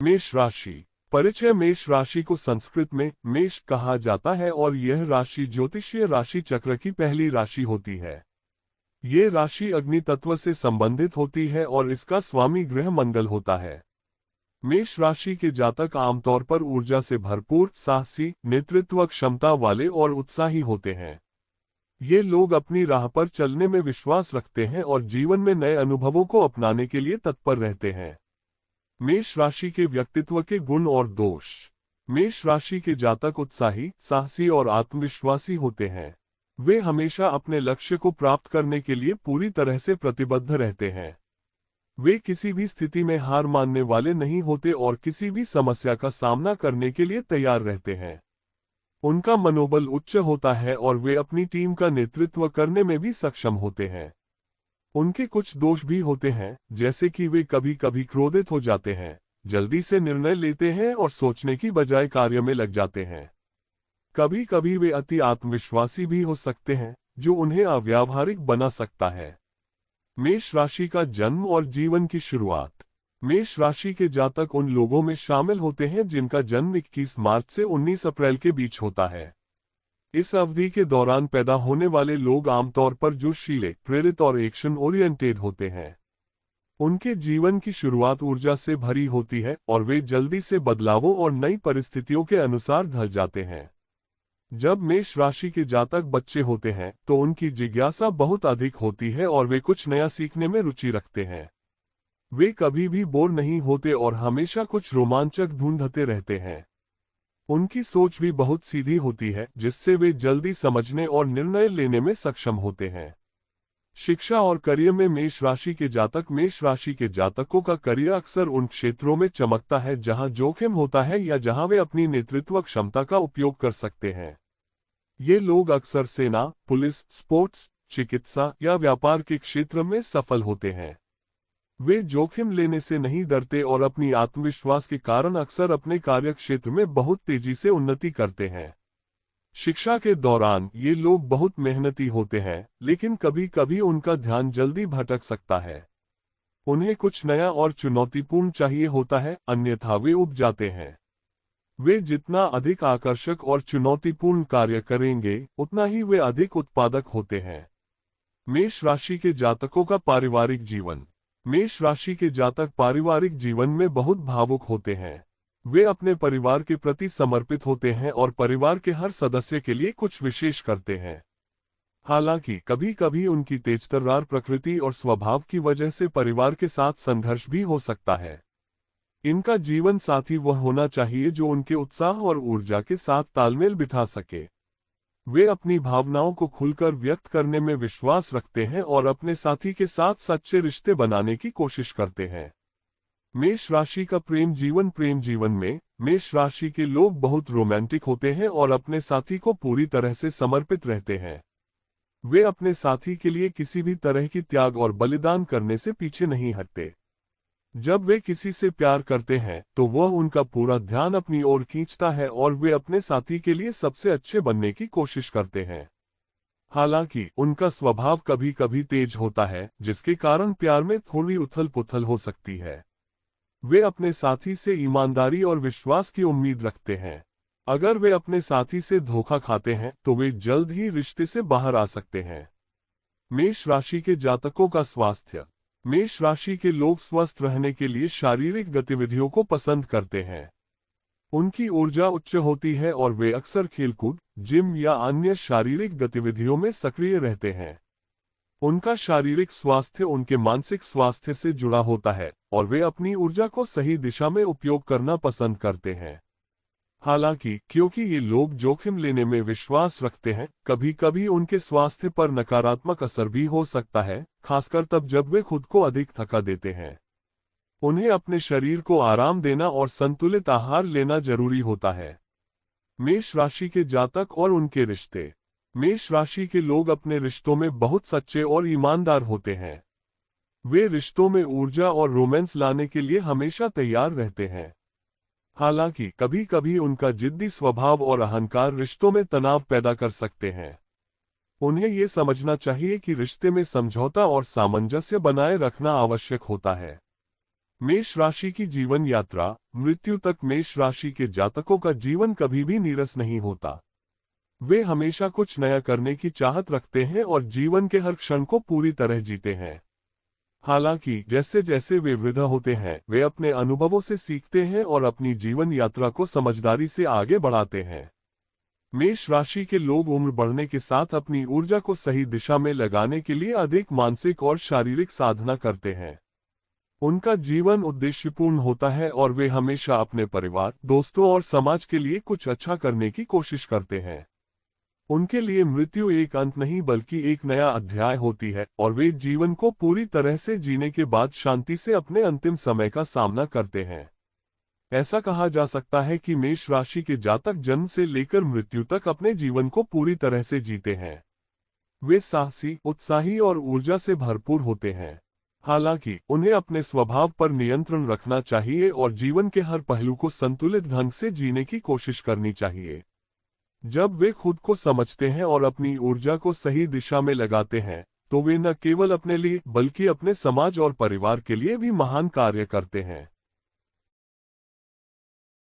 मेष राशि। परिचय। मेष राशि को संस्कृत में मेष कहा जाता है और यह राशि ज्योतिषीय राशि चक्र की पहली राशि होती है। ये राशि अग्नि तत्व से संबंधित होती है और इसका स्वामी ग्रह मंगल होता है। मेष राशि के जातक आमतौर पर ऊर्जा से भरपूर, साहसी, नेतृत्व क्षमता वाले और उत्साही होते हैं। ये लोग अपनी राह पर चलने में विश्वास रखते हैं और जीवन में नए अनुभवों को अपनाने के लिए तत्पर रहते हैं। मेष राशि के व्यक्तित्व के गुण और दोष। मेष राशि के जातक उत्साही, साहसी और आत्मविश्वासी होते हैं। वे हमेशा अपने लक्ष्य को प्राप्त करने के लिए पूरी तरह से प्रतिबद्ध रहते हैं। वे किसी भी स्थिति में हार मानने वाले नहीं होते और किसी भी समस्या का सामना करने के लिए तैयार रहते हैं। उनका मनोबल उच्च होता है और वे अपनी टीम का नेतृत्व करने में भी सक्षम होते हैं। उनके कुछ दोष भी होते हैं, जैसे कि वे कभी कभी क्रोधित हो जाते हैं, जल्दी से निर्णय लेते हैं और सोचने की बजाय कार्य में लग जाते हैं। कभी कभी वे अति आत्मविश्वासी भी हो सकते हैं, जो उन्हें अव्यावहारिक बना सकता है। मेष राशि का जन्म और जीवन की शुरुआत। मेष राशि के जातक उन लोगों में शामिल होते हैं जिनका जन्म 21 मार्च से 19 अप्रैल के बीच होता है। इस अवधि के दौरान पैदा होने वाले लोग आमतौर पर जोशीले, प्रेरित और एक्शन ओरिएंटेड होते हैं। उनके जीवन की शुरुआत ऊर्जा से भरी होती है और वे जल्दी से बदलावों और नई परिस्थितियों के अनुसार ढल जाते हैं। जब मेष राशि के जातक बच्चे होते हैं तो उनकी जिज्ञासा बहुत अधिक होती है और वे कुछ नया सीखने में रुचि रखते हैं। वे कभी भी बोर नहीं होते और हमेशा कुछ रोमांचक ढूंढते रहते हैं। उनकी सोच भी बहुत सीधी होती है, जिससे वे जल्दी समझने और निर्णय लेने में सक्षम होते हैं। शिक्षा और करियर में मेष राशि के जातक। मेष राशि के जातकों का करियर अक्सर उन क्षेत्रों में चमकता है जहां जोखिम होता है या जहां वे अपनी नेतृत्व क्षमता का उपयोग कर सकते हैं। ये लोग अक्सर सेना, पुलिस, स्पोर्ट्स, चिकित्सा या व्यापार के क्षेत्र में सफल होते हैं। वे जोखिम लेने से नहीं डरते और अपनी आत्मविश्वास के कारण अक्सर अपने कार्य क्षेत्र में बहुत तेजी से उन्नति करते हैं। शिक्षा के दौरान ये लोग बहुत मेहनती होते हैं, लेकिन कभी कभी उनका ध्यान जल्दी भटक सकता है। उन्हें कुछ नया और चुनौतीपूर्ण चाहिए होता है, अन्यथा वे ऊब जाते हैं। वे जितना अधिक आकर्षक और चुनौतीपूर्ण कार्य करेंगे, उतना ही वे अधिक उत्पादक होते हैं। मेष राशि के जातकों का पारिवारिक जीवन। मेष राशि के जातक पारिवारिक जीवन में बहुत भावुक होते हैं। वे अपने परिवार के प्रति समर्पित होते हैं और परिवार के हर सदस्य के लिए कुछ विशेष करते हैं। हालांकि कभी कभी उनकी तेजतर्रार प्रकृति और स्वभाव की वजह से परिवार के साथ संघर्ष भी हो सकता है। इनका जीवन साथी वह होना चाहिए जो उनके उत्साह और ऊर्जा के साथ तालमेल बिठा सके। वे अपनी भावनाओं को खुलकर व्यक्त करने में विश्वास रखते हैं और अपने साथी के साथ सच्चे रिश्ते बनाने की कोशिश करते हैं। मेष राशि का प्रेम जीवन। प्रेम जीवन में मेष राशि के लोग बहुत रोमांटिक होते हैं और अपने साथी को पूरी तरह से समर्पित रहते हैं। वे अपने साथी के लिए किसी भी तरह की त्याग और बलिदान करने से पीछे नहीं हटते। जब वे किसी से प्यार करते हैं तो वह उनका पूरा ध्यान अपनी ओर खींचता है और वे अपने साथी के लिए सबसे अच्छे बनने की कोशिश करते हैं। हालांकि उनका स्वभाव कभी कभी तेज होता है, जिसके कारण प्यार में थोड़ी उथल पुथल हो सकती है। वे अपने साथी से ईमानदारी और विश्वास की उम्मीद रखते हैं। अगर वे अपने साथी से धोखा खाते हैं तो वे जल्द ही रिश्ते से बाहर आ सकते हैं। मेष राशि के जातकों का स्वास्थ्य। मेष राशि के लोग स्वस्थ रहने के लिए शारीरिक गतिविधियों को पसंद करते हैं। उनकी ऊर्जा उच्च होती है और वे अक्सर खेलकूद, जिम या अन्य शारीरिक गतिविधियों में सक्रिय रहते हैं। उनका शारीरिक स्वास्थ्य उनके मानसिक स्वास्थ्य से जुड़ा होता है और वे अपनी ऊर्जा को सही दिशा में उपयोग करना पसंद करते हैं। हालांकि क्योंकि ये लोग जोखिम लेने में विश्वास रखते हैं, कभी कभी उनके स्वास्थ्य पर नकारात्मक असर भी हो सकता है, खासकर तब जब वे खुद को अधिक थका देते हैं। उन्हें अपने शरीर को आराम देना और संतुलित आहार लेना जरूरी होता है। मेष राशि के जातक और उनके रिश्ते। मेष राशि के लोग अपने रिश्तों में बहुत सच्चे और ईमानदार होते हैं। वे रिश्तों में ऊर्जा और रोमांस लाने के लिए हमेशा तैयार रहते हैं। हालांकि कभी कभी उनका जिद्दी स्वभाव और अहंकार रिश्तों में तनाव पैदा कर सकते हैं। उन्हें ये समझना चाहिए कि रिश्ते में समझौता और सामंजस्य बनाए रखना आवश्यक होता है। मेष राशि की जीवन यात्रा। मृत्यु तक मेष राशि के जातकों का जीवन कभी भी नीरस नहीं होता। वे हमेशा कुछ नया करने की चाहत रखते हैं और जीवन के हर क्षण को पूरी तरह जीते हैं। हालांकि जैसे जैसे वे वृद्ध होते हैं, वे अपने अनुभवों से सीखते हैं और अपनी जीवन यात्रा को समझदारी से आगे बढ़ाते हैं। मेष राशि के लोग उम्र बढ़ने के साथ अपनी ऊर्जा को सही दिशा में लगाने के लिए अधिक मानसिक और शारीरिक साधना करते हैं। उनका जीवन उद्देश्यपूर्ण होता है और वे हमेशा अपने परिवार, दोस्तों और समाज के लिए कुछ अच्छा करने की कोशिश करते हैं। उनके लिए मृत्यु एक अंत नहीं बल्कि एक नया अध्याय होती है और वे जीवन को पूरी तरह से जीने के बाद शांति से अपने अंतिम समय का सामना करते हैं। ऐसा कहा जा सकता है कि मेष राशि के जातक जन्म से लेकर मृत्यु तक अपने जीवन को पूरी तरह से जीते हैं। वे साहसी, उत्साही और ऊर्जा से भरपूर होते हैं। हालांकि उन्हें अपने स्वभाव पर नियंत्रण रखना चाहिए और जीवन के हर पहलू को संतुलित ढंग से जीने की कोशिश करनी चाहिए। जब वे खुद को समझते हैं और अपनी ऊर्जा को सही दिशा में लगाते हैं, तो वे न केवल अपने लिए बल्कि अपने समाज और परिवार के लिए भी महान कार्य करते हैं।